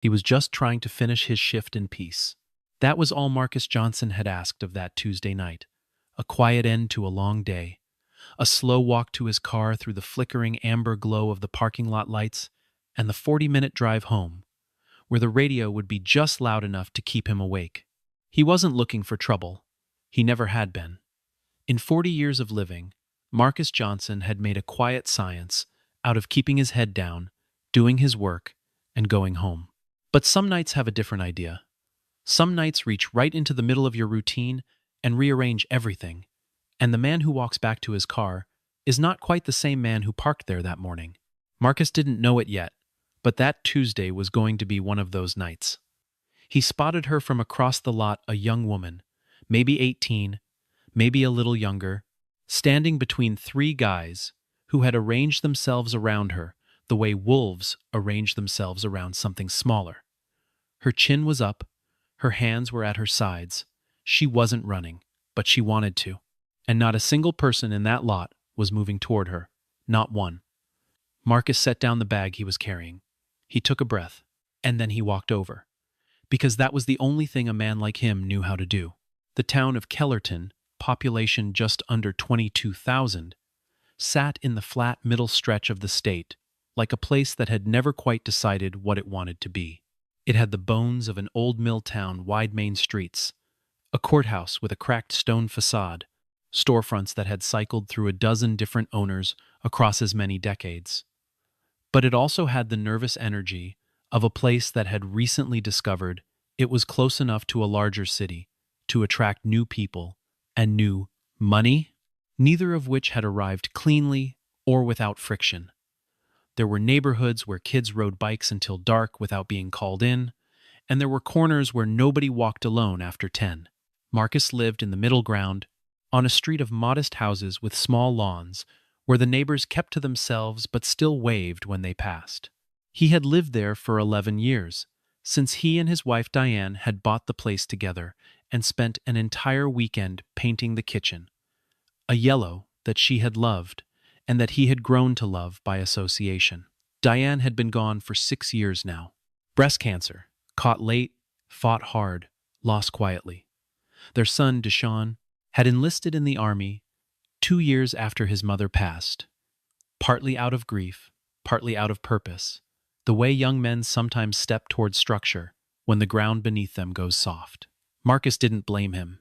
He was just trying to finish his shift in peace. That was all Marcus Johnson had asked of that Tuesday night. A quiet end to a long day. A slow walk to his car through the flickering amber glow of the parking lot lights, and the 40-minute drive home, where the radio would be just loud enough to keep him awake. He wasn't looking for trouble. He never had been. In 40 years of living, Marcus Johnson had made a quiet science out of keeping his head down, doing his work, and going home. But some nights have a different idea. Some nights reach right into the middle of your routine and rearrange everything, and the man who walks back to his car is not quite the same man who parked there that morning. Marcus didn't know it yet, but that Tuesday was going to be one of those nights. He spotted her from across the lot, a young woman, maybe 18, maybe a little younger, standing between three guys who had arranged themselves around her the way wolves arrange themselves around something smaller. Her chin was up, her hands were at her sides. She wasn't running, but she wanted to. And not a single person in that lot was moving toward her. Not one. Marcus set down the bag he was carrying. He took a breath, and then he walked over. Because that was the only thing a man like him knew how to do. The town of Kellerton, population just under 22,000, sat in the flat middle stretch of the state, like a place that had never quite decided what it wanted to be. It had the bones of an old mill town, wide main streets, a courthouse with a cracked stone facade, storefronts that had cycled through a dozen different owners across as many decades. But it also had the nervous energy of a place that had recently discovered it was close enough to a larger city to attract new people and new money, neither of which had arrived cleanly or without friction. There were neighborhoods where kids rode bikes until dark without being called in, and there were corners where nobody walked alone after 10. Marcus lived in the middle ground, on a street of modest houses with small lawns, where the neighbors kept to themselves but still waved when they passed. He had lived there for 11 years, since he and his wife Diane had bought the place together and spent an entire weekend painting the kitchen, a yellow that she had loved and that he had grown to love by association. Diane had been gone for 6 years now. Breast cancer, caught late, fought hard, lost quietly. Their son, Deshaun, had enlisted in the army 2 years after his mother passed, partly out of grief, partly out of purpose, the way young men sometimes step toward structure when the ground beneath them goes soft. Marcus didn't blame him.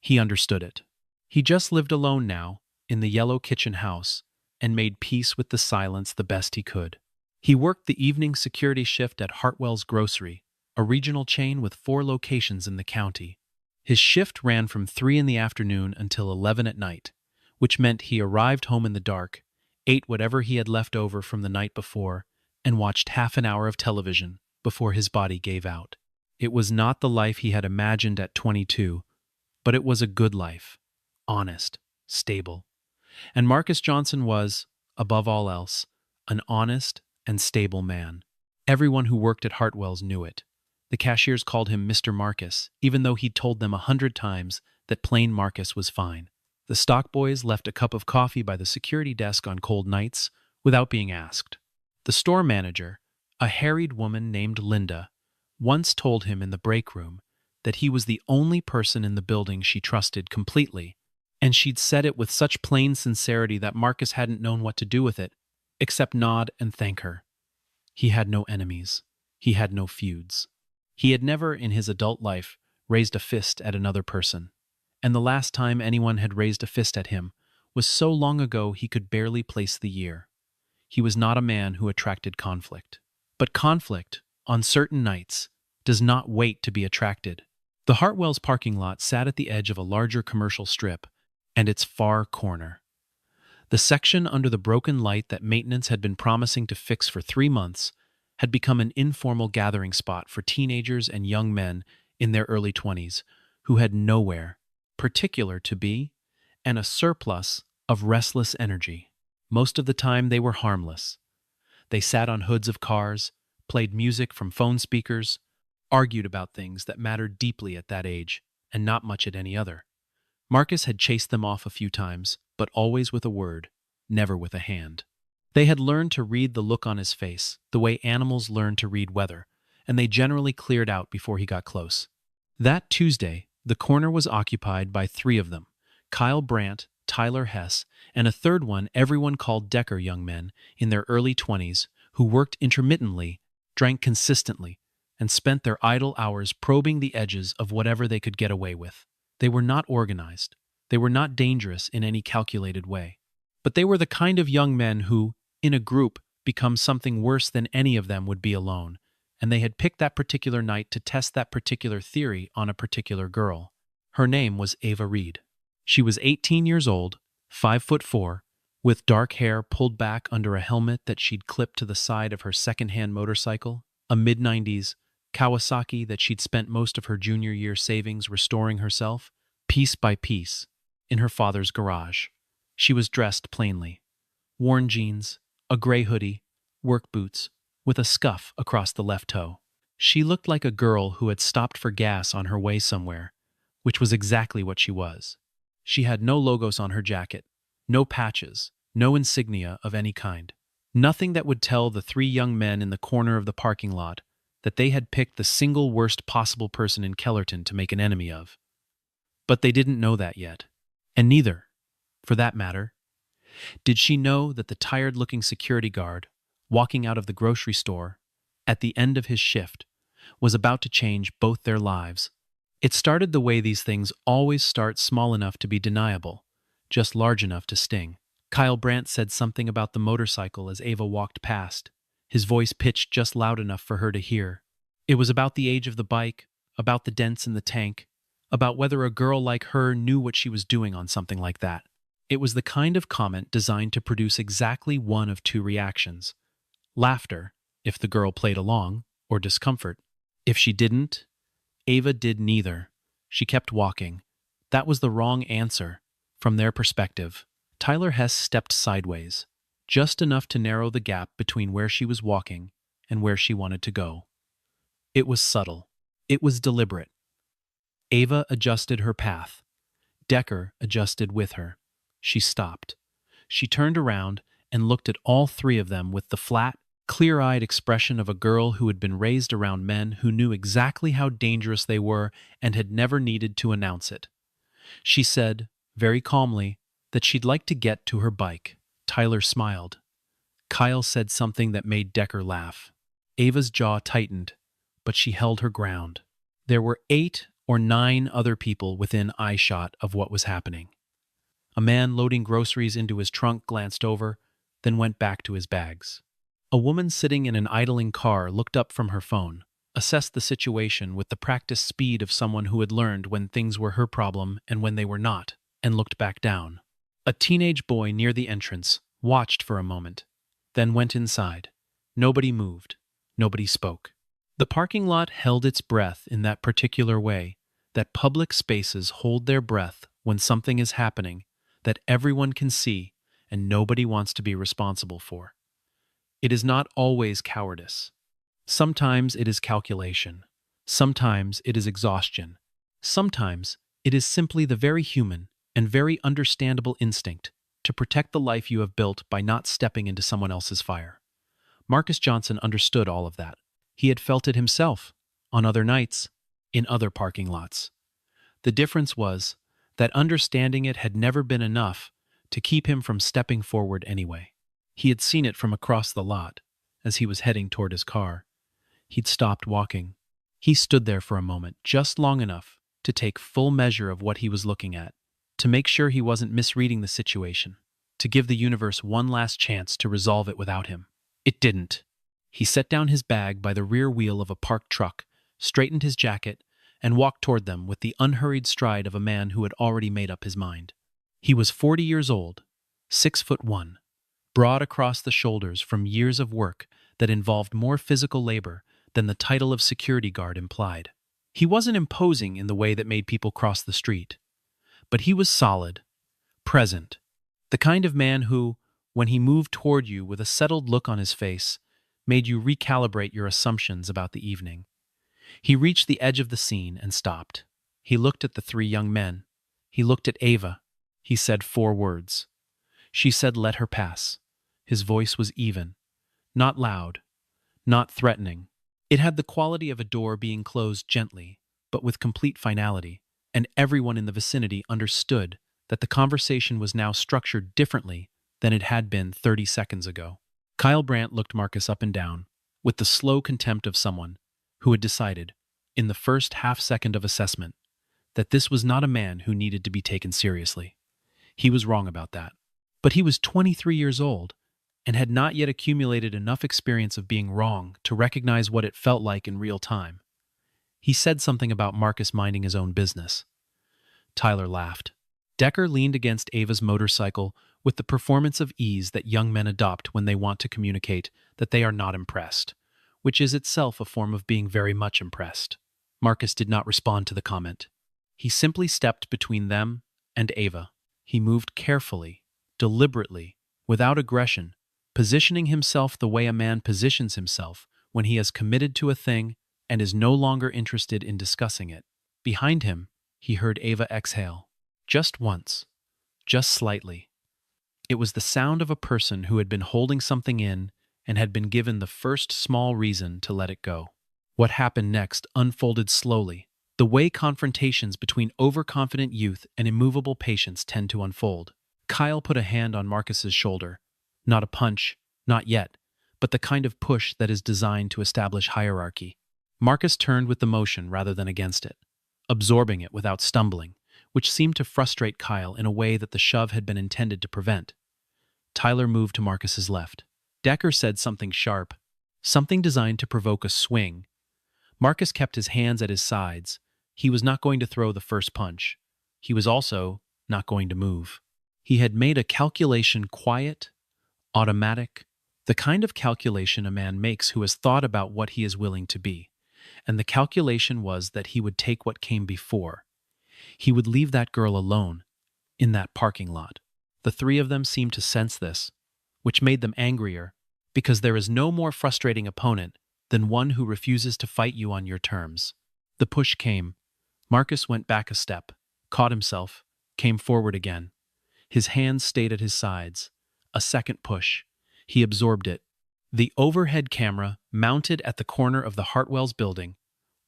He understood it. He just lived alone now, in the yellow kitchen house, and made peace with the silence the best he could. He worked the evening security shift at Hartwell's Grocery, a regional chain with 4 locations in the county. His shift ran from 3 in the afternoon until 11 at night, which meant he arrived home in the dark, ate whatever he had left over from the night before, and watched half an hour of television before his body gave out. It was not the life he had imagined at 22, but it was a good life, honest, stable. And Marcus Johnson was, above all else, an honest and stable man. Everyone who worked at Hartwell's knew it. The cashiers called him Mr. Marcus, even though he'd told them 100 times that plain Marcus was fine. The stock boys left a cup of coffee by the security desk on cold nights without being asked. The store manager, a harried woman named Linda, once told him in the break room that he was the only person in the building she trusted completely, and she'd said it with such plain sincerity that Marcus hadn't known what to do with it, except nod and thank her. He had no enemies. He had no feuds. He had never, in his adult life, raised a fist at another person, and the last time anyone had raised a fist at him was so long ago he could barely place the year. He was not a man who attracted conflict. But conflict, on certain nights, does not wait to be attracted. The Hartwell's parking lot sat at the edge of a larger commercial strip, and its far corner. The section under the broken light that maintenance had been promising to fix for 3 months had become an informal gathering spot for teenagers and young men in their early 20s who had nowhere particular to be and a surplus of restless energy. Most of the time they were harmless. They sat on hoods of cars, played music from phone speakers, argued about things that mattered deeply at that age and not much at any other. Marcus had chased them off a few times, but always with a word, never with a hand. They had learned to read the look on his face, the way animals learn to read weather, and they generally cleared out before he got close. That Tuesday, the corner was occupied by three of them: Kyle Brandt, Tyler Hess, and a third one everyone called Decker, young men in their early 20s who worked intermittently, drank consistently, and spent their idle hours probing the edges of whatever they could get away with. They were not organized. They were not dangerous in any calculated way. But they were the kind of young men who, in a group, become something worse than any of them would be alone, and they had picked that particular night to test that particular theory on a particular girl. Her name was Ava Reed. She was 18 years old, 5'4", with dark hair pulled back under a helmet that she'd clipped to the side of her second-hand motorcycle, a mid-90s Kawasaki that she'd spent most of her junior year savings restoring herself, piece by piece, in her father's garage. She was dressed plainly: worn jeans, a gray hoodie, work boots, with a scuff across the left toe. She looked like a girl who had stopped for gas on her way somewhere, which was exactly what she was. She had no logos on her jacket, no patches, no insignia of any kind. Nothing that would tell the three young men in the corner of the parking lot that they had picked the single worst possible person in Kellerton to make an enemy of. But they didn't know that yet. And neither, for that matter, did she know that the tired-looking security guard, walking out of the grocery store at the end of his shift, was about to change both their lives. It started the way these things always start: small enough to be deniable, just large enough to sting. Kyle Brandt said something about the motorcycle as Ava walked past, his voice pitched just loud enough for her to hear. It was about the age of the bike, about the dents in the tank, about whether a girl like her knew what she was doing on something like that. It was the kind of comment designed to produce exactly one of two reactions: laughter, if the girl played along, or discomfort. If she didn't, Ava did neither. She kept walking. That was the wrong answer, from their perspective. Tyler Hess stepped sideways, just enough to narrow the gap between where she was walking and where she wanted to go. It was subtle. It was deliberate. Ava adjusted her path. Decker adjusted with her. She stopped. She turned around and looked at all three of them with the flat, clear-eyed expression of a girl who had been raised around men who knew exactly how dangerous they were and had never needed to announce it. She said, very calmly, that she'd like to get to her bike. Tyler smiled. Kyle said something that made Decker laugh. Ava's jaw tightened, but she held her ground. There were 8 or 9 other people within eyeshot of what was happening. A man loading groceries into his trunk glanced over, then went back to his bags. A woman sitting in an idling car looked up from her phone, assessed the situation with the practiced speed of someone who had learned when things were her problem and when they were not, and looked back down. A teenage boy near the entrance watched for a moment, then went inside. Nobody moved. Nobody spoke. The parking lot held its breath in that particular way, that public spaces hold their breath when something is happening that everyone can see and nobody wants to be responsible for. It is not always cowardice. Sometimes it is calculation. Sometimes it is exhaustion. Sometimes it is simply the very human and very understandable instinct to protect the life you have built by not stepping into someone else's fire. Marcus Johnson understood all of that. He had felt it himself, on other nights, in other parking lots. The difference was that understanding it had never been enough to keep him from stepping forward anyway. He had seen it from across the lot, as he was heading toward his car. He'd stopped walking. He stood there for a moment, just long enough to take full measure of what he was looking at, to make sure he wasn't misreading the situation, to give the universe one last chance to resolve it without him. It didn't. He set down his bag by the rear wheel of a parked truck, straightened his jacket, and walked toward them with the unhurried stride of a man who had already made up his mind. He was 40 years old, 6'1", broad across the shoulders from years of work that involved more physical labor than the title of security guard implied. He wasn't imposing in the way that made people cross the street, but he was solid, present, the kind of man who, when he moved toward you with a settled look on his face, made you recalibrate your assumptions about the evening. He reached the edge of the scene and stopped. He looked at the 3 young men. He looked at Ava. He said 4 words. She said, "Let her pass." His voice was even, not loud, not threatening, It had the quality of a door being closed gently, but with complete finality, and everyone in the vicinity understood that the conversation was now structured differently than it had been 30 seconds ago. Kyle Brandt looked Marcus up and down, with the slow contempt of someone who had decided, in the first half-second of assessment, that this was not a man who needed to be taken seriously. He was wrong about that. But he was 23 years old and had not yet accumulated enough experience of being wrong to recognize what it felt like in real time. He said something about Marcus minding his own business. Tyler laughed. Decker leaned against Ava's motorcycle with the performance of ease that young men adopt when they want to communicate that they are not impressed, which is itself a form of being very much impressed. Marcus did not respond to the comment. He simply stepped between them and Ava. He moved carefully, deliberately, without aggression, positioning himself the way a man positions himself when he has committed to a thing and is no longer interested in discussing it. Behind him, he heard Ava exhale. Just once. Just slightly. It was the sound of a person who had been holding something in and had been given the first small reason to let it go. What happened next unfolded slowly, the way confrontations between overconfident youth and immovable patience tend to unfold. Kyle put a hand on Marcus's shoulder. Not a punch, not yet, but the kind of push that is designed to establish hierarchy. Marcus turned with the motion rather than against it, absorbing it without stumbling, which seemed to frustrate Kyle in a way that the shove had been intended to prevent. Tyler moved to Marcus's left. Decker said something sharp, something designed to provoke a swing. Marcus kept his hands at his sides. He was not going to throw the first punch. He was also not going to move. He had made a calculation quiet, automatic, the kind of calculation a man makes who has thought about what he is willing to be. And the calculation was that he would take what came before. He would leave that girl alone, in that parking lot. The three of them seemed to sense this, which made them angrier, because there is no more frustrating opponent than one who refuses to fight you on your terms. The push came. Marcus went back a step, caught himself, came forward again. His hands stayed at his sides. A second push. He absorbed it. The overhead camera, mounted at the corner of the Hartwell's building,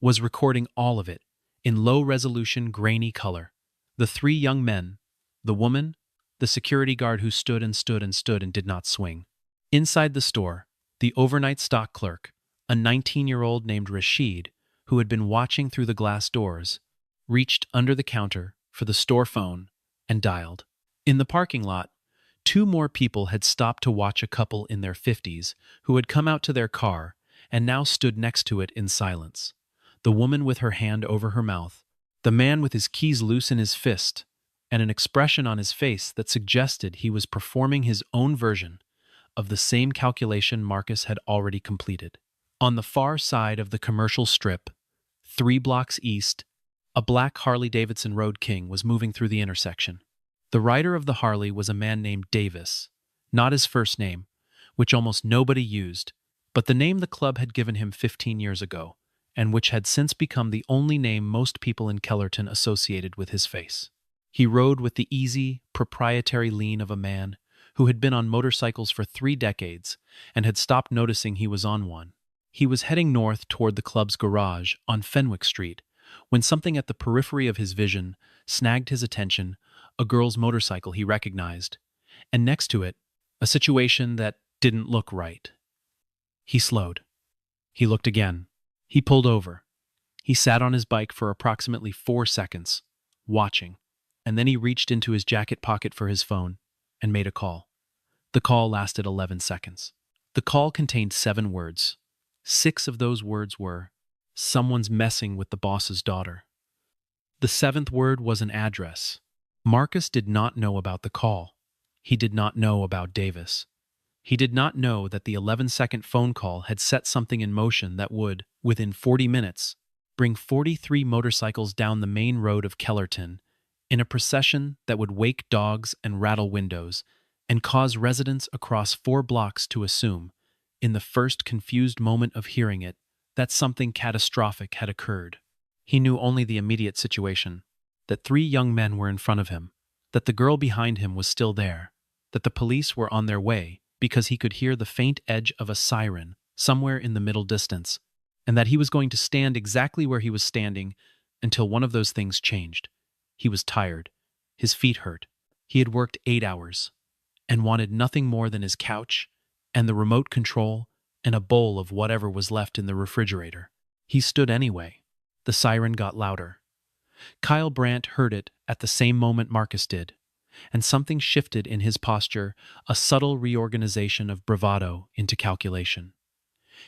was recording all of it, in low-resolution grainy color. The three young men, the woman, the security guard who stood and stood and stood and did not swing. Inside the store, the overnight stock clerk, a 19-year-old named Rashid, who had been watching through the glass doors, reached under the counter for the store phone and dialed. In the parking lot, two more people had stopped to watch a couple in their 50s who had come out to their car and now stood next to it in silence. The woman with her hand over her mouth, the man with his keys loose in his fist, and an expression on his face that suggested he was performing his own version of the same calculation Marcus had already completed. On the far side of the commercial strip, 3 blocks east, a black Harley-Davidson Road King was moving through the intersection. The rider of the Harley was a man named Davis, not his first name, which almost nobody used, but the name the club had given him 15 years ago, and which had since become the only name most people in Kellerton associated with his face. He rode with the easy, proprietary lean of a man who had been on motorcycles for 3 decades and had stopped noticing he was on one. He was heading north toward the club's garage on Fenwick Street when something at the periphery of his vision snagged his attention, a girl's motorcycle he recognized, and next to it, a situation that didn't look right. He slowed. He looked again. He pulled over. He sat on his bike for approximately 4 seconds, watching, and then he reached into his jacket pocket for his phone and made a call. The call lasted 11 seconds. The call contained 7 words. 6 of those words were, "Someone's messing with the boss's daughter." The 7th word was an address. Marcus did not know about the call. He did not know about Davis. He did not know that the 11-second phone call had set something in motion that would, within 40 minutes, bring 43 motorcycles down the main road of Kellerton in a procession that would wake dogs and rattle windows and cause residents across 4 blocks to assume, in the first confused moment of hearing it, that something catastrophic had occurred. He knew only the immediate situation, that 3 young men were in front of him, that the girl behind him was still there, that the police were on their way because he could hear the faint edge of a siren somewhere in the middle distance, and that he was going to stand exactly where he was standing until one of those things changed. He was tired. His feet hurt. He had worked 8 hours and wanted nothing more than his couch and the remote control and a bowl of whatever was left in the refrigerator. He stood anyway. The siren got louder. Kyle Brandt heard it at the same moment Marcus did, and something shifted in his posture, a subtle reorganization of bravado into calculation.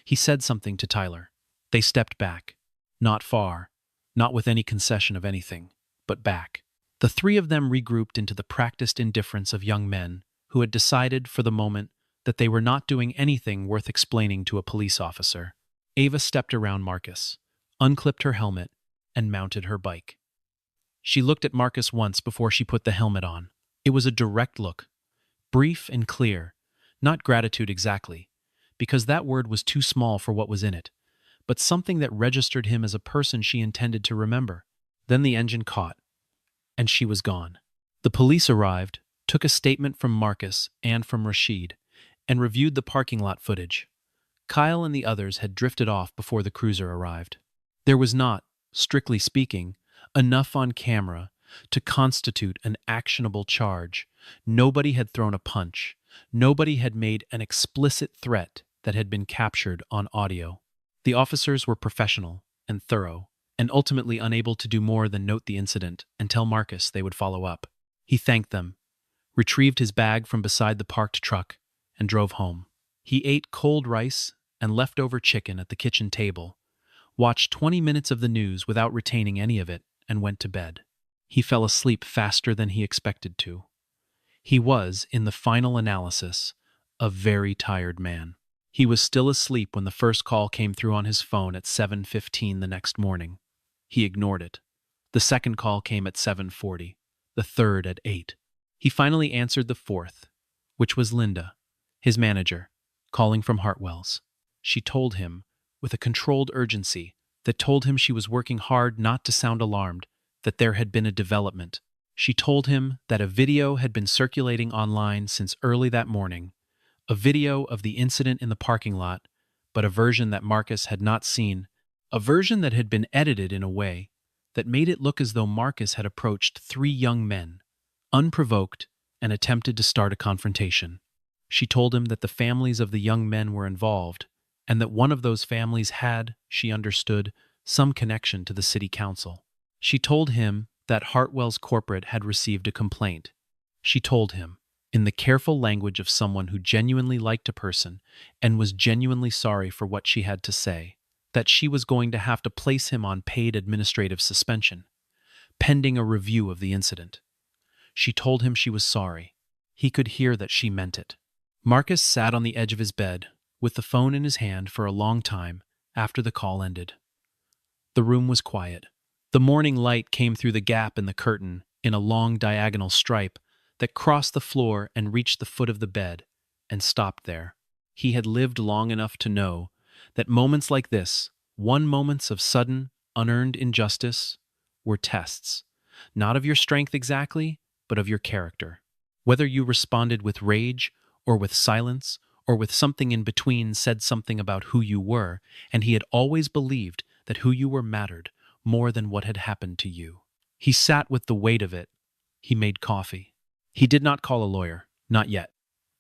He said something to Tyler. They stepped back. Not far, not with any concession of anything, but back. The three of them regrouped into the practiced indifference of young men who had decided, for the moment, that they were not doing anything worth explaining to a police officer. Ava stepped around Marcus, unclipped her helmet, and mounted her bike. She looked at Marcus once before she put the helmet on. It was a direct look, brief and clear, not gratitude exactly, because that word was too small for what was in it, but something that registered him as a person she intended to remember. Then the engine caught, and she was gone. The police arrived, took a statement from Marcus and from Rashid, and reviewed the parking lot footage. Kyle and the others had drifted off before the cruiser arrived. There was not, strictly speaking, enough on camera to constitute an actionable charge. Nobody had thrown a punch. Nobody had made an explicit threat that had been captured on audio. The officers were professional and thorough, and ultimately unable to do more than note the incident and tell Marcus they would follow up. He thanked them, retrieved his bag from beside the parked truck, and drove home. He ate cold rice and leftover chicken at the kitchen table, watched 20 minutes of the news without retaining any of it, and went to bed. He fell asleep faster than he expected to. He was, in the final analysis, a very tired man. He was still asleep when the first call came through on his phone at 7:15 the next morning. He ignored it. The second call came at 7:40, the third at 8. He finally answered the fourth, which was Linda, his manager, calling from Hartwell's. She told him, with a controlled urgency that told him she was working hard not to sound alarmed, that there had been a development. She told him that a video had been circulating online since early that morning, a video of the incident in the parking lot, but a version that Marcus had not seen, a version that had been edited in a way that made it look as though Marcus had approached 3 young men, unprovoked, and attempted to start a confrontation. She told him that the families of the young men were involved, and that one of those families had, she understood, some connection to the city council. She told him that Hartwell's corporate had received a complaint. She told him, in the careful language of someone who genuinely liked a person and was genuinely sorry for what she had to say, that she was going to have to place him on paid administrative suspension, pending a review of the incident. She told him she was sorry. He could hear that she meant it. Marcus sat on the edge of his bed, with the phone in his hand for a long time after the call ended. The room was quiet. The morning light came through the gap in the curtain in a long diagonal stripe that crossed the floor and reached the foot of the bed and stopped there. He had lived long enough to know that moments like this, moments of sudden, unearned injustice, were tests, not of your strength exactly, but of your character. Whether you responded with rage or with silence or with something in between said something about who you were, and he had always believed that who you were mattered more than what had happened to you. He sat with the weight of it. He made coffee. He did not call a lawyer, not yet.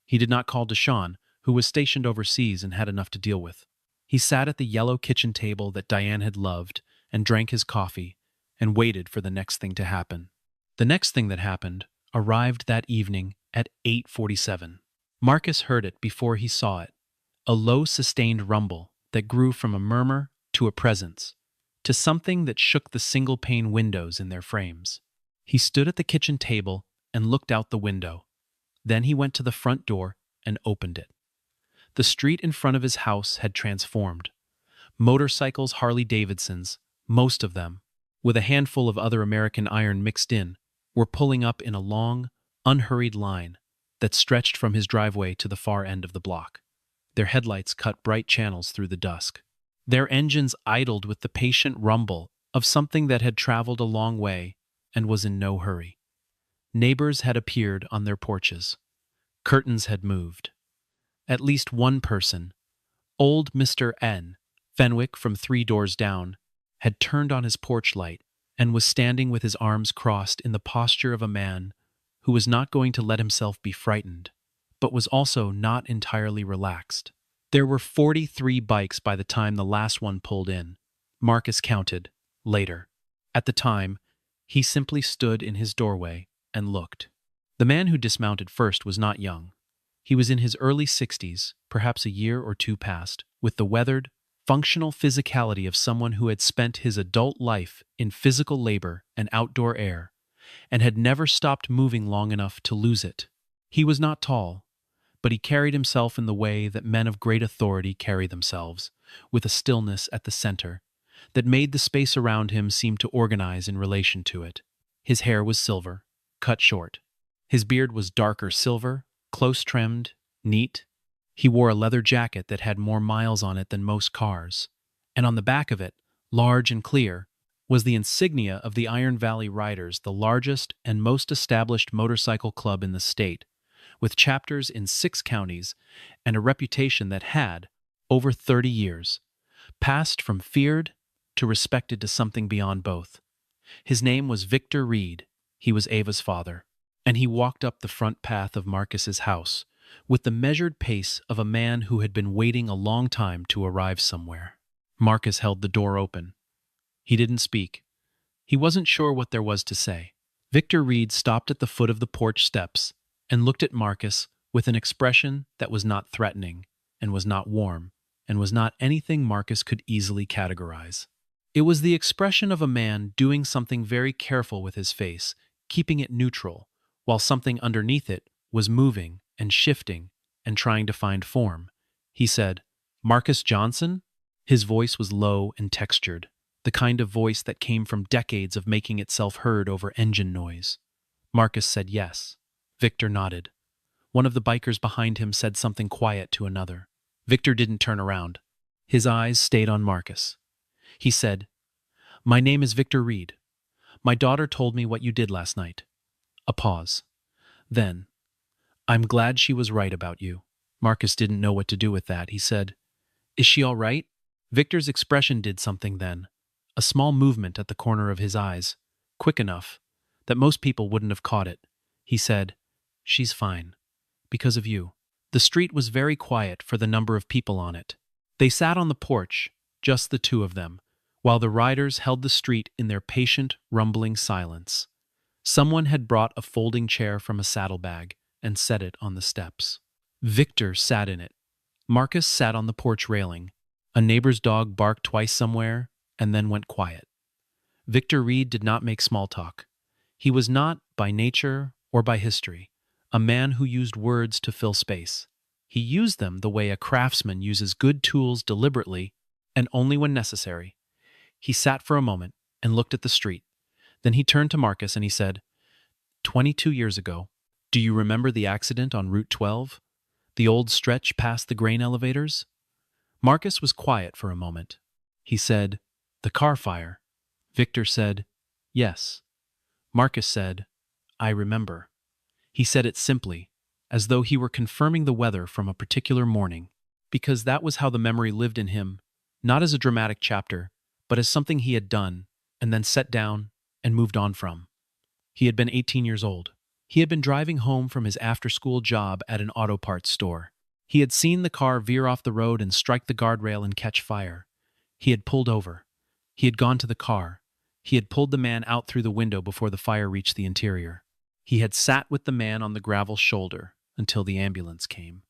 He did not call Deshawn, who was stationed overseas and had enough to deal with. He sat at the yellow kitchen table that Diane had loved and drank his coffee and waited for the next thing to happen. The next thing that happened arrived that evening at 8:47. Marcus heard it before he saw it, a low sustained rumble that grew from a murmur to a presence, to something that shook the single-pane windows in their frames. He stood at the kitchen table and looked out the window. Then he went to the front door and opened it. The street in front of his house had transformed. Motorcycles, Harley-Davidsons, most of them, with a handful of other American iron mixed in, were pulling up in a long, unhurried line that stretched from his driveway to the far end of the block. Their headlights cut bright channels through the dusk. Their engines idled with the patient rumble of something that had traveled a long way and was in no hurry. Neighbors had appeared on their porches. Curtains had moved. At least one person, old Mr. N, Fenwick, from 3 doors down, had turned on his porch light and was standing with his arms crossed in the posture of a man who was not going to let himself be frightened, but was also not entirely relaxed. There were 43 bikes by the time the last one pulled in. Marcus counted, later. At the time, he simply stood in his doorway and looked. The man who dismounted first was not young. He was in his early 60s, perhaps a year or two past, with the weathered, functional physicality of someone who had spent his adult life in physical labor and outdoor air, and had never stopped moving long enough to lose it. He was not tall, but he carried himself in the way that men of great authority carry themselves, with a stillness at the center that made the space around him seem to organize in relation to it. His hair was silver, cut short. His beard was darker silver, close-trimmed, neat. He wore a leather jacket that had more miles on it than most cars, and on the back of it, large and clear, was the insignia of the Iron Valley Riders, the largest and most established motorcycle club in the state, with chapters in 6 counties and a reputation that had, over 30 years, passed from feared to respected to something beyond both. His name was Victor Reed. He was Ava's father, and he walked up the front path of Marcus's house with the measured pace of a man who had been waiting a long time to arrive somewhere. Marcus held the door open. He didn't speak. He wasn't sure what there was to say. Victor Reed stopped at the foot of the porch steps and looked at Marcus with an expression that was not threatening, and was not warm, and was not anything Marcus could easily categorize. It was the expression of a man doing something very careful with his face, keeping it neutral, while something underneath it was moving and shifting and trying to find form. He said, "Marcus Johnson?" His voice was low and textured, the kind of voice that came from decades of making itself heard over engine noise. Marcus said yes. Victor nodded. One of the bikers behind him said something quiet to another. Victor didn't turn around. His eyes stayed on Marcus. He said, "My name is Victor Reed. My daughter told me what you did last night." A pause. Then, "I'm glad she was right about you." Marcus didn't know what to do with that. He said, "Is she all right?" Victor's expression did something then. A small movement at the corner of his eyes, quick enough that most people wouldn't have caught it. He said, "She's fine. Because of you." The street was very quiet for the number of people on it. They sat on the porch, just the two of them, while the riders held the street in their patient, rumbling silence. Someone had brought a folding chair from a saddlebag and set it on the steps. Victor sat in it. Marcus sat on the porch railing. A neighbor's dog barked twice somewhere and then went quiet. Victor Reed did not make small talk. He was not, by nature or by history, a man who used words to fill space. He used them the way a craftsman uses good tools deliberately and only when necessary. He sat for a moment and looked at the street. Then he turned to Marcus and he said, 22 years ago, do you remember the accident on Route 12? The old stretch past the grain elevators?" Marcus was quiet for a moment. He said, "The car fire." Victor said, "Yes." Marcus said, "I remember." He said it simply, as though he were confirming the weather from a particular morning, because that was how the memory lived in him, not as a dramatic chapter, but as something he had done, and then set down and moved on from. He had been 18 years old. He had been driving home from his after-school job at an auto parts store. He had seen the car veer off the road and strike the guardrail and catch fire. He had pulled over. He had gone to the car. He had pulled the man out through the window before the fire reached the interior. He had sat with the man on the gravel shoulder until the ambulance came.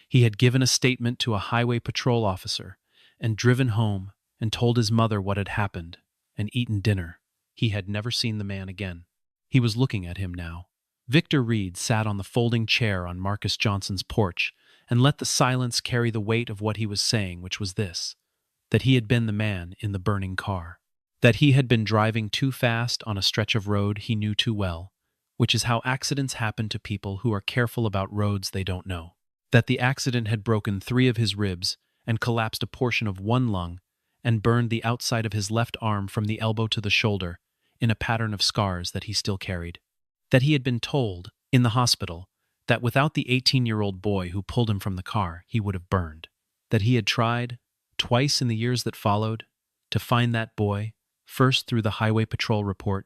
He had given a statement to a highway patrol officer and driven home and told his mother what had happened and eaten dinner. He had never seen the man again. He was looking at him now. Victor Reed sat on the folding chair on Marcus Johnson's porch and let the silence carry the weight of what he was saying, which was this: that he had been the man in the burning car. That he had been driving too fast on a stretch of road he knew too well, which is how accidents happen to people who are careful about roads they don't know. That the accident had broken 3 of his ribs and collapsed a portion of 1 lung and burned the outside of his left arm from the elbow to the shoulder in a pattern of scars that he still carried. That he had been told, in the hospital, that without the 18-year-old boy who pulled him from the car, he would have burned. That he had tried twice in the years that followed, to find that boy, first through the highway patrol report,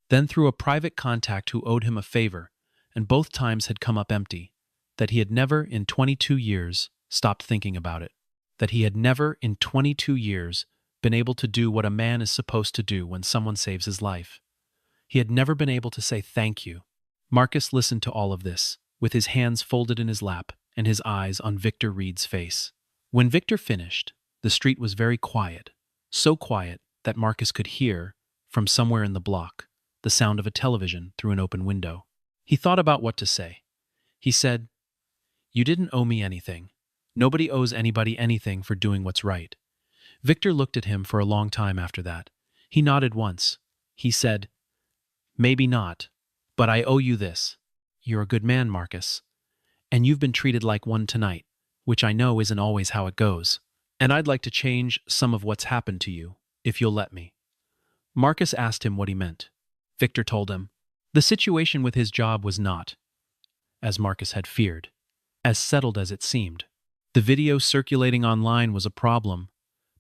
then through a private contact who owed him a favor, and both times had come up empty, that he had never in 22 years stopped thinking about it, that he had never in 22 years been able to do what a man is supposed to do when someone saves his life. He had never been able to say thank you. Marcus listened to all of this, with his hands folded in his lap and his eyes on Victor Reed's face. When Victor finished, the street was very quiet, so quiet that Marcus could hear, from somewhere in the block, the sound of a television through an open window. He thought about what to say. He said, "You didn't owe me anything. Nobody owes anybody anything for doing what's right." Victor looked at him for a long time after that. He nodded once. He said, "Maybe not, but I owe you this. You're a good man, Marcus. And you've been treated like one tonight, which I know isn't always how it goes. And I'd like to change some of what's happened to you, if you'll let me." Marcus asked him what he meant. Victor told him. The situation with his job was not, as Marcus had feared, as settled as it seemed. The video circulating online was a problem,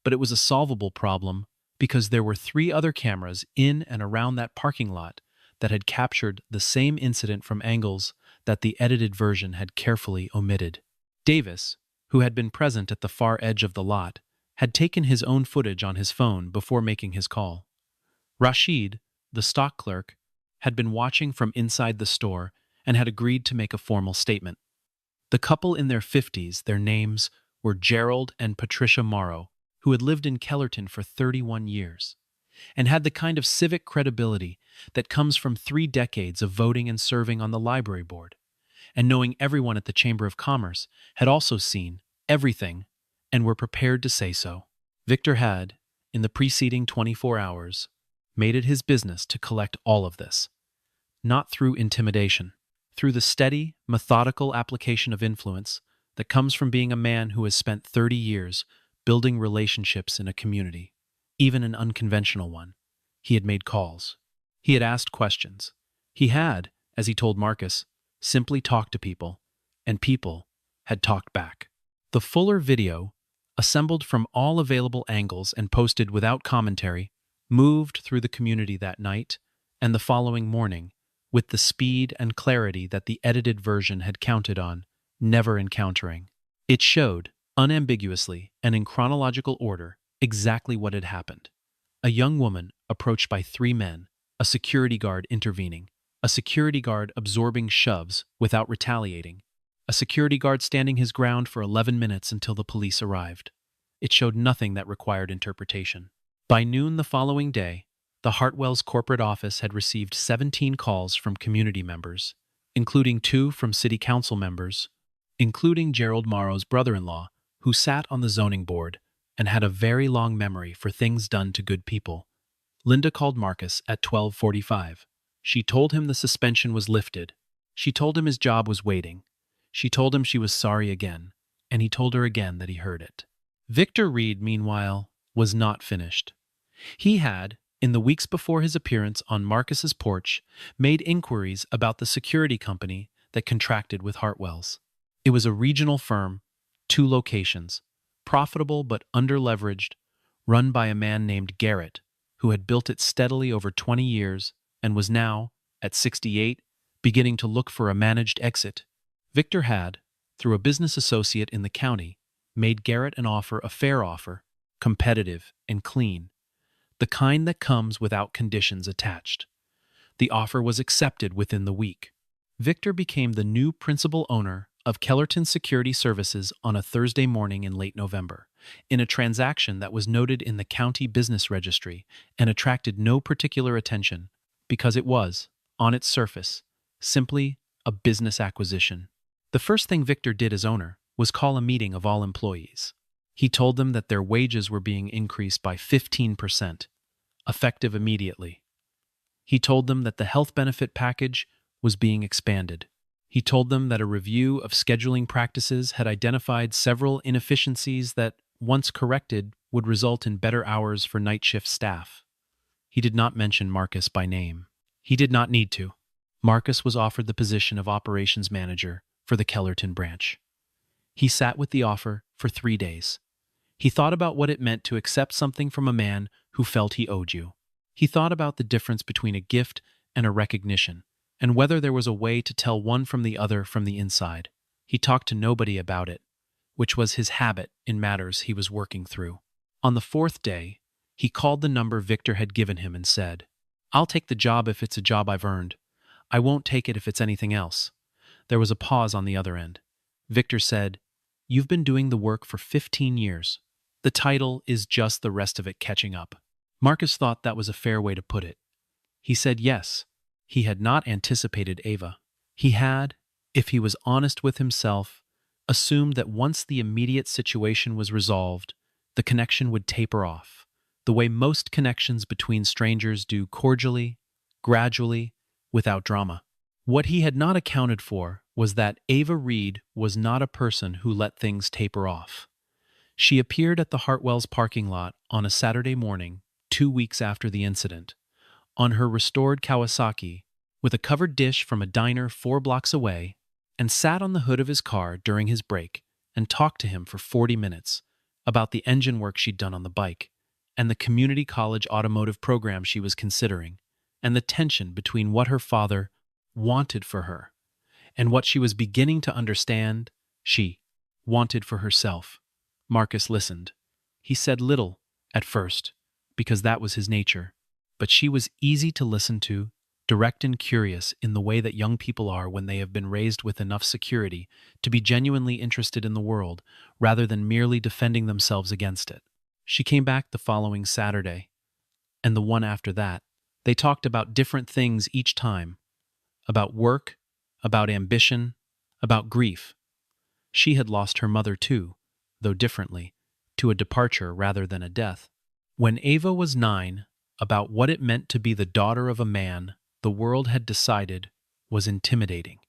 but it was a solvable problem because there were 3 other cameras in and around that parking lot that had captured the same incident from angles that the edited version had carefully omitted. Davis, who had been present at the far edge of the lot, had taken his own footage on his phone before making his call. Rashid, the stock clerk, had been watching from inside the store and had agreed to make a formal statement. The couple in their 50s, their names were Gerald and Patricia Morrow, who had lived in Kellerton for 31 years, and had the kind of civic credibility that comes from 3 decades of voting and serving on the library board, and knowing everyone at the Chamber of Commerce, had also seen everything and were prepared to say so. Victor had, in the preceding 24 hours, made it his business to collect all of this, not through intimidation, through the steady, methodical application of influence that comes from being a man who has spent 30 years building relationships in a community, even an unconventional one. He had made calls. He had asked questions. He had, as he told Marcus, simply talked to people, and people had talked back. The fuller video, assembled from all available angles and posted without commentary, moved through the community that night and the following morning with the speed and clarity that the edited version had counted on, never encountering. It showed, unambiguously and in chronological order, exactly what had happened. A young woman approached by 3 men, a security guard intervening, a security guard absorbing shoves without retaliating, a security guard standing his ground for 11 minutes until the police arrived. It showed nothing that required interpretation. By noon the following day, the Hartwell's corporate office had received 17 calls from community members, including 2 from city council members, including Gerald Morrow's brother-in-law, who sat on the zoning board and had a very long memory for things done to good people. Linda called Marcus at 12:45. She told him the suspension was lifted. She told him his job was waiting. She told him she was sorry again, and he told her again that he heard it. Victor Reed, meanwhile, was not finished. He had, in the weeks before his appearance on Marcus's porch, made inquiries about the security company that contracted with Hartwell's. It was a regional firm, 2 locations, profitable but under-leveraged, run by a man named Garrett, who had built it steadily over 20 years and was now, at 68, beginning to look for a managed exit. Victor had, through a business associate in the county, made Garrett an offer, a fair offer, competitive and clean, the kind that comes without conditions attached. The offer was accepted within the week. Victor became the new principal owner of Kellerton Security Services on a Thursday morning in late November, in a transaction that was noted in the county business registry and attracted no particular attention because it was, on its surface, simply a business acquisition. The first thing Victor did as owner was call a meeting of all employees. He told them that their wages were being increased by 15%, effective immediately. He told them that the health benefit package was being expanded. He told them that a review of scheduling practices had identified several inefficiencies that, once corrected, would result in better hours for night shift staff. He did not mention Marcus by name. He did not need to. Marcus was offered the position of operations manager for the Kellerton branch. He sat with the offer for 3 days. He thought about what it meant to accept something from a man who felt he owed you. He thought about the difference between a gift and a recognition, and whether there was a way to tell one from the other from the inside. He talked to nobody about it, which was his habit in matters he was working through. On the fourth day, he called the number Victor had given him and said, "I'll take the job if it's a job I've earned. I won't take it if it's anything else." There was a pause on the other end. Victor said, "You've been doing the work for 15 years. The title is just the rest of it catching up." Marcus thought that was a fair way to put it. He said yes. He had not anticipated Ava. He had, if he was honest with himself, assumed that once the immediate situation was resolved, the connection would taper off, the way most connections between strangers do, cordially, gradually, without drama. What he had not accounted for was that Ava Reed was not a person who let things taper off. She appeared at the Hartwell's parking lot on a Saturday morning, 2 weeks after the incident, on her restored Kawasaki, with a covered dish from a diner 4 blocks away, and sat on the hood of his car during his break and talked to him for 40 minutes about the engine work she'd done on the bike, and the community college automotive program she was considering, and the tension between what her father wanted for her and what she was beginning to understand she wanted for herself. Marcus listened. He said little, at first, because that was his nature, but she was easy to listen to, direct and curious in the way that young people are when they have been raised with enough security to be genuinely interested in the world, rather than merely defending themselves against it. She came back the following Saturday, and the one after that. They talked about different things each time, about work, about ambition, about grief. She had lost her mother too, though differently, to a departure rather than a death. When Ava was 9, about what it meant to be the daughter of a man the world had decided was intimidating,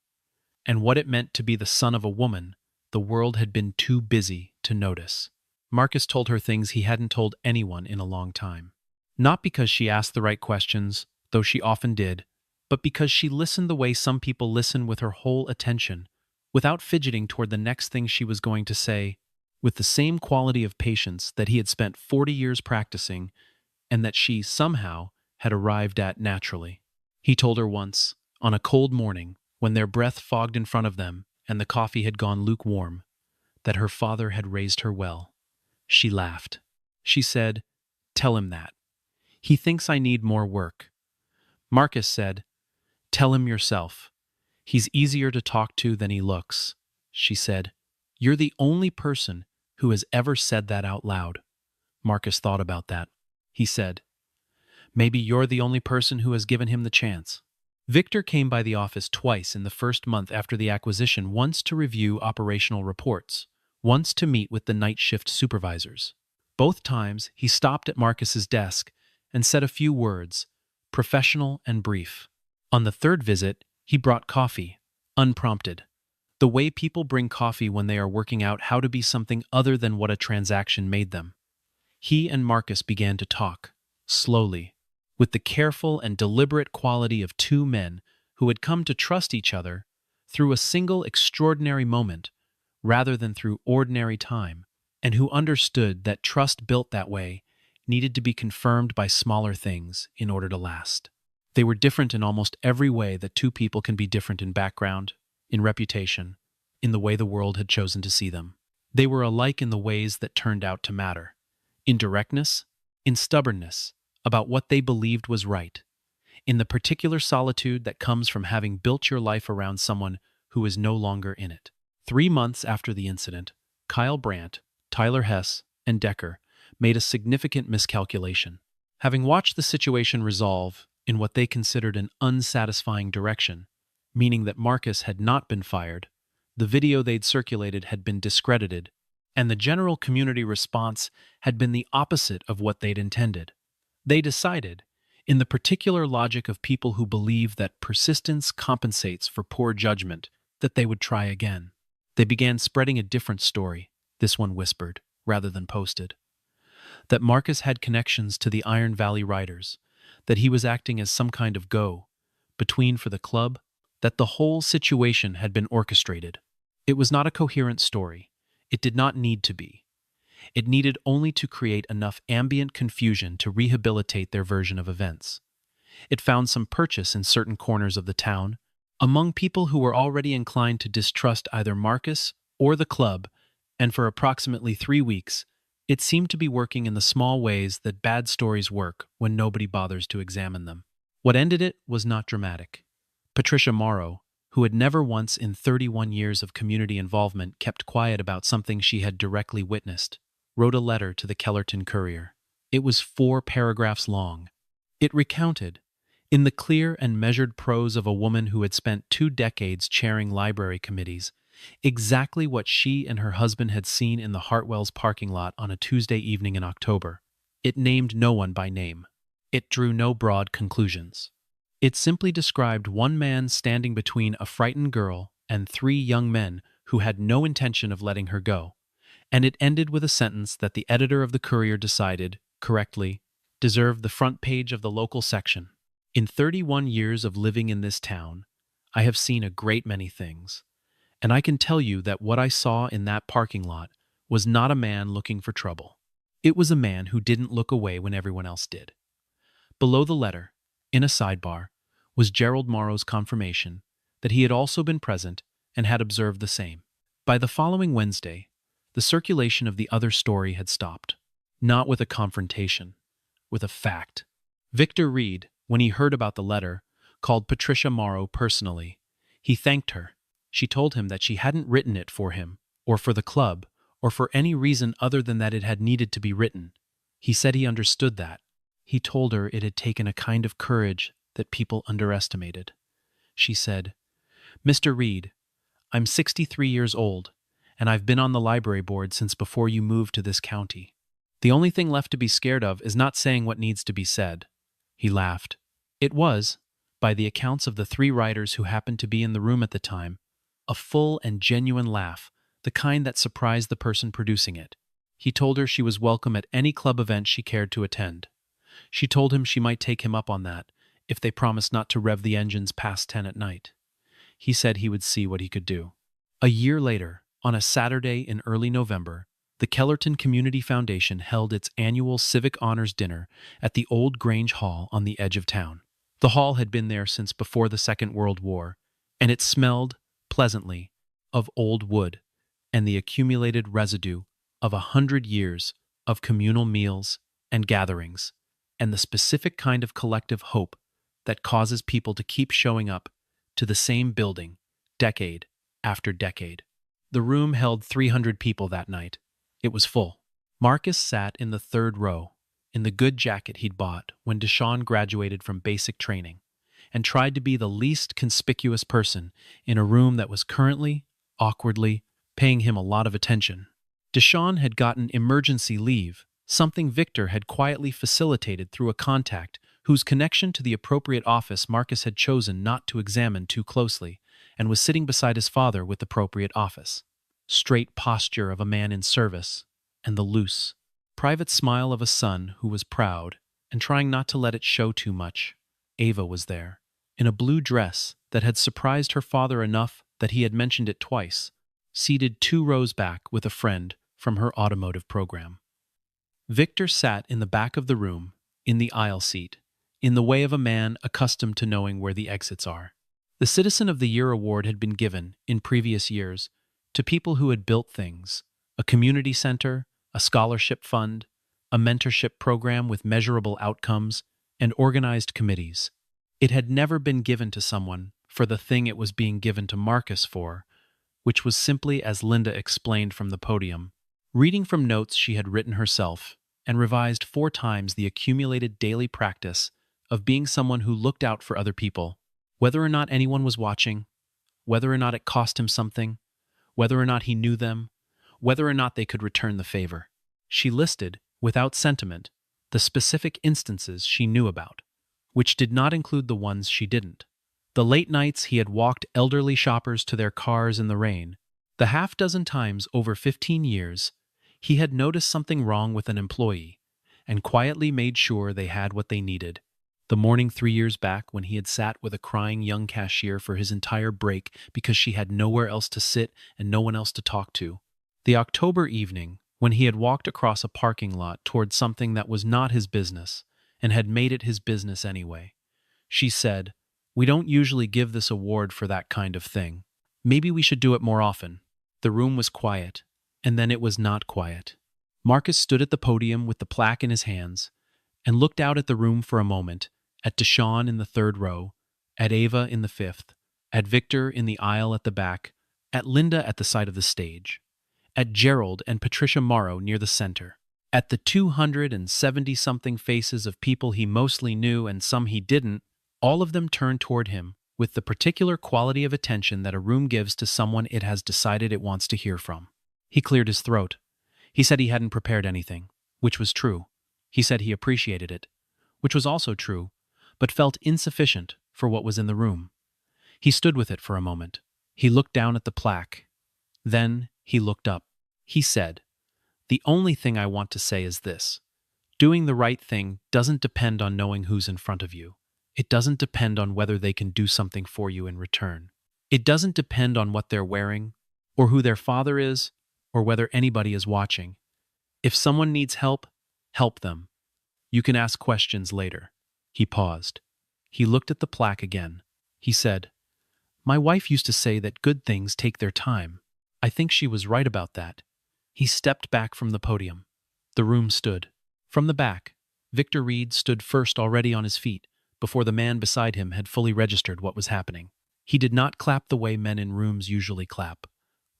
and what it meant to be the son of a woman the world had been too busy to notice. Marcus told her things he hadn't told anyone in a long time. Not because she asked the right questions, though she often did, but because she listened the way some people listen, with her whole attention, without fidgeting toward the next thing she was going to say, with the same quality of patience that he had spent 40 years practicing and that she, somehow, had arrived at naturally. He told her once, on a cold morning, when their breath fogged in front of them and the coffee had gone lukewarm, that her father had raised her well. She laughed. She said, "Tell him that. He thinks I need more work." Marcus said, "Tell him yourself. He's easier to talk to than he looks." She said, "You're the only person who has ever said that out loud." Marcus thought about that. He said, "Maybe you're the only person who has given him the chance." Victor came by the office twice in the first month after the acquisition, once to review operational reports, once to meet with the night shift supervisors. Both times, he stopped at Marcus's desk and said a few words, professional and brief. On the third visit, he brought coffee, unprompted. The way people bring coffee when they are working out how to be something other than what a transaction made them. He and Marcus began to talk, slowly, with the careful and deliberate quality of two men who had come to trust each other through a single extraordinary moment rather than through ordinary time, and who understood that trust built that way needed to be confirmed by smaller things in order to last. They were different in almost every way that two people can be different: in background, in reputation, in the way the world had chosen to see them. They were alike in the ways that turned out to matter: in directness, in stubbornness about what they believed was right, in the particular solitude that comes from having built your life around someone who is no longer in it. 3 months after the incident, Kyle Brandt, Tyler Hess, and Decker made a significant miscalculation. Having watched the situation resolve in what they considered an unsatisfying direction, meaning that Marcus had not been fired, the video they'd circulated had been discredited, and the general community response had been the opposite of what they'd intended, they decided, in the particular logic of people who believe that persistence compensates for poor judgment, that they would try again. They began spreading a different story, this one whispered, rather than posted. That Marcus had connections to the Iron Valley Riders, that he was acting as some kind of go-between for the club, that the whole situation had been orchestrated. It was not a coherent story. It did not need to be. It needed only to create enough ambient confusion to rehabilitate their version of events. It found some purchase in certain corners of the town, among people who were already inclined to distrust either Marcus or the club, and for approximately 3 weeks, it seemed to be working in the small ways that bad stories work when nobody bothers to examine them. What ended it was not dramatic. Patricia Morrow, who had never once in 31 years of community involvement kept quiet about something she had directly witnessed, wrote a letter to the Kellerton Courier. It was 4 paragraphs long. It recounted, in the clear and measured prose of a woman who had spent 2 decades chairing library committees, exactly what she and her husband had seen in the Hartwell's parking lot on a Tuesday evening in October. It named no one by name. It drew no broad conclusions. It simply described one man standing between a frightened girl and 3 young men who had no intention of letting her go, and it ended with a sentence that the editor of the Courier decided, correctly, deserved the front page of the local section. In 31 years of living in this town, I have seen a great many things, and I can tell you that what I saw in that parking lot was not a man looking for trouble. It was a man who didn't look away when everyone else did. Below the letter, in a sidebar, was Gerald Morrow's confirmation that he had also been present and had observed the same. By the following Wednesday, the circulation of the other story had stopped, not with a confrontation, with a fact. Victor Reed, when he heard about the letter, called Patricia Morrow personally. He thanked her. She told him that she hadn't written it for him, or for the club, or for any reason other than that it had needed to be written. He said he understood that. He told her it had taken a kind of courage that people underestimated. She said, "Mr. Reed, I'm 63 years old, and I've been on the library board since before you moved to this county. The only thing left to be scared of is not saying what needs to be said." He laughed. It was, by the accounts of the 3 writers who happened to be in the room at the time, a full and genuine laugh, the kind that surprised the person producing it. He told her she was welcome at any club event she cared to attend. She told him she might take him up on that, if they promised not to rev the engines past 10 at night. He said he would see what he could do. A year later, on a Saturday in early November, the Kellerton Community Foundation held its annual Civic Honors Dinner at the Old Grange Hall on the edge of town. The hall had been there since before the Second World War, and it smelled, pleasantly, of old wood and the accumulated residue of 100 years of communal meals and gatherings, and the specific kind of collective hope that causes people to keep showing up to the same building, decade after decade. The room held 300 people that night. It was full. Marcus sat in the 3rd row, in the good jacket he'd bought when Deshawn graduated from basic training, and tried to be the least conspicuous person in a room that was currently, awkwardly, paying him a lot of attention. Deshawn had gotten emergency leave, something Victor had quietly facilitated through a contact whose connection to the appropriate office Marcus had chosen not to examine too closely, and was sitting beside his father with appropriate office. Straight posture of a man in service, and the loose, private smile of a son who was proud and trying not to let it show too much. Ava was there, in a blue dress that had surprised her father enough that he had mentioned it twice, seated 2 rows back with a friend from her automotive program. Victor sat in the back of the room, in the aisle seat, in the way of a man accustomed to knowing where the exits are. The Citizen of the Year award had been given, in previous years, to people who had built things, a community center, a scholarship fund, a mentorship program with measurable outcomes, and organized committees. It had never been given to someone for the thing it was being given to Marcus for, which was simply as Linda explained from the podium, reading from notes she had written herself and revised 4 times the accumulated daily practice of being someone who looked out for other people, whether or not anyone was watching, whether or not it cost him something, whether or not he knew them, whether or not they could return the favor. She listed, without sentiment, the specific instances she knew about, which did not include the ones she didn't. The late nights he had walked elderly shoppers to their cars in the rain, the half-dozen times over 15 years he had noticed something wrong with an employee and quietly made sure they had what they needed. The morning 3 years back when he had sat with a crying young cashier for his entire break because she had nowhere else to sit and no one else to talk to. The October evening when he had walked across a parking lot toward something that was not his business and had made it his business anyway. She said, "We don't usually give this award for that kind of thing. Maybe we should do it more often." The room was quiet, and then it was not quiet. Marcus stood at the podium with the plaque in his hands and looked out at the room for a moment, at Deshawn in the third row, at Ava in the fifth, at Victor in the aisle at the back, at Linda at the side of the stage, at Gerald and Patricia Morrow near the center, at the 270-something faces of people he mostly knew and some he didn't. All of them turned toward him with the particular quality of attention that a room gives to someone it has decided it wants to hear from. He cleared his throat. He said he hadn't prepared anything, which was true. He said he appreciated it, which was also true, but felt insufficient for what was in the room. He stood with it for a moment. He looked down at the plaque. Then he looked up. He said, "The only thing I want to say is this. Doing the right thing doesn't depend on knowing who's in front of you. It doesn't depend on whether they can do something for you in return. It doesn't depend on what they're wearing, or who their father is, or whether anybody is watching. If someone needs help, help them. You can ask questions later." He paused. He looked at the plaque again. He said, "My wife used to say that good things take their time. I think she was right about that." He stepped back from the podium. The room stood. From the back, Victor Reed stood first, already on his feet, before the man beside him had fully registered what was happening. He did not clap the way men in rooms usually clap,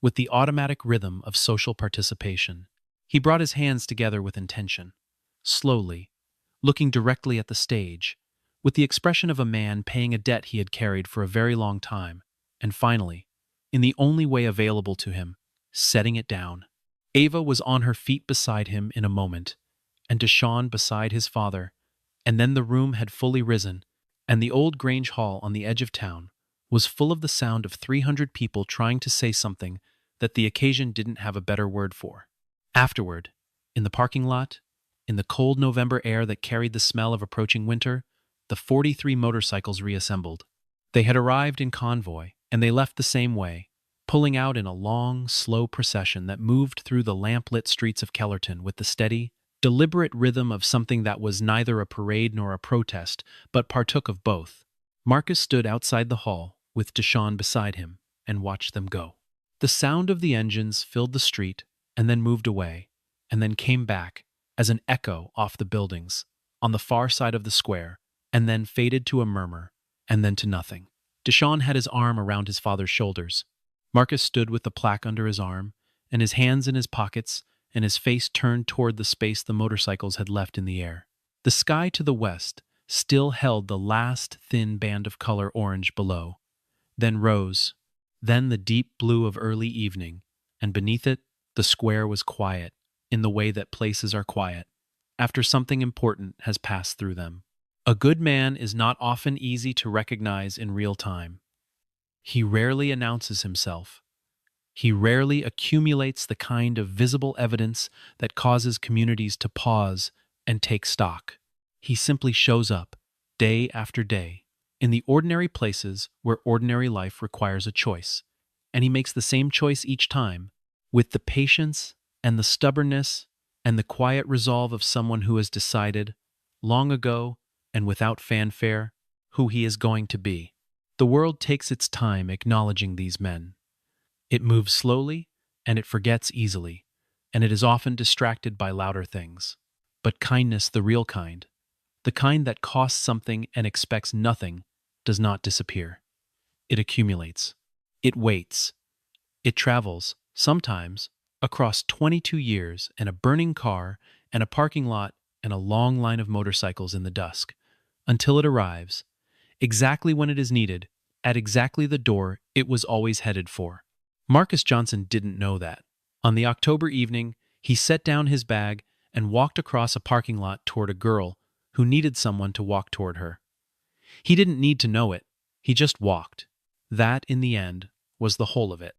with the automatic rhythm of social participation. He brought his hands together with intention, slowly, looking directly at the stage, with the expression of a man paying a debt he had carried for a very long time, and finally, in the only way available to him, setting it down. Ava was on her feet beside him in a moment, and Deshawn beside his father, and then the room had fully risen, and the old Grange Hall on the edge of town was full of the sound of 300 people trying to say something that the occasion didn't have a better word for. Afterward, in the parking lot, in the cold November air that carried the smell of approaching winter, the 43 motorcycles reassembled. They had arrived in convoy, and they left the same way, pulling out in a long, slow procession that moved through the lamp-lit streets of Kellerton with the steady, deliberate rhythm of something that was neither a parade nor a protest, but partook of both. Marcus stood outside the hall, with Deshawn beside him, and watched them go. The sound of the engines filled the street, and then moved away, and then came back, as an echo off the buildings, on the far side of the square, and then faded to a murmur, and then to nothing. Deshawn had his arm around his father's shoulders. Marcus stood with the plaque under his arm, and his hands in his pockets, and his face turned toward the space the motorcycles had left in the air. The sky to the west still held the last thin band of color orange below, then rose, then the deep blue of early evening, and beneath it, the square was quiet, in the way that places are quiet, after something important has passed through them. A good man is not often easy to recognize in real time. He rarely announces himself. He rarely accumulates the kind of visible evidence that causes communities to pause and take stock. He simply shows up, day after day, in the ordinary places where ordinary life requires a choice, and he makes the same choice each time, with the patience and the stubbornness and the quiet resolve of someone who has decided, long ago and without fanfare, who he is going to be. The world takes its time acknowledging these men. It moves slowly, and it forgets easily, and it is often distracted by louder things. But kindness, the real kind, the kind that costs something and expects nothing, does not disappear. It accumulates. It waits. It travels, sometimes, across 22 years and a burning car and a parking lot and a long line of motorcycles in the dusk, until it arrives, exactly when it is needed, at exactly the door it was always headed for. Marcus Johnson didn't know that. On the October evening, he set down his bag and walked across a parking lot toward a girl who needed someone to walk toward her. He didn't need to know it. He just walked. That, in the end, was the whole of it.